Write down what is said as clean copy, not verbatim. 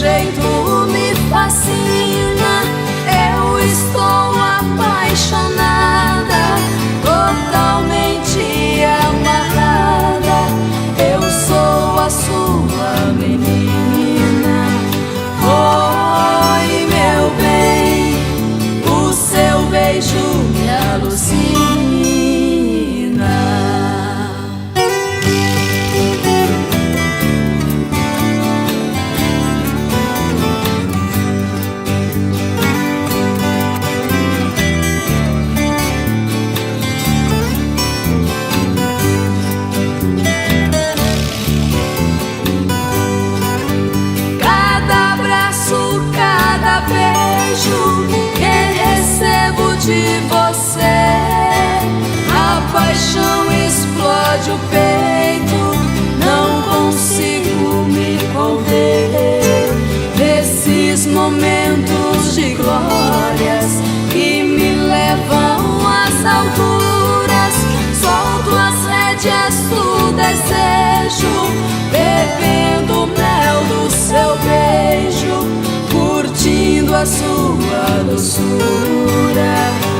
jeito me fascina. Eu estou apaixonada, totalmente amarrada. Eu sou a sua menina. Oi, meu bem, o seu beijo me alucina. De você, a paixão explode o peito, não consigo me conter. Nesses momentos de glórias que me levam às alturas, solto as rédeas do desejo, bebendo o mel do seu beijo, curtindo a sua doçura.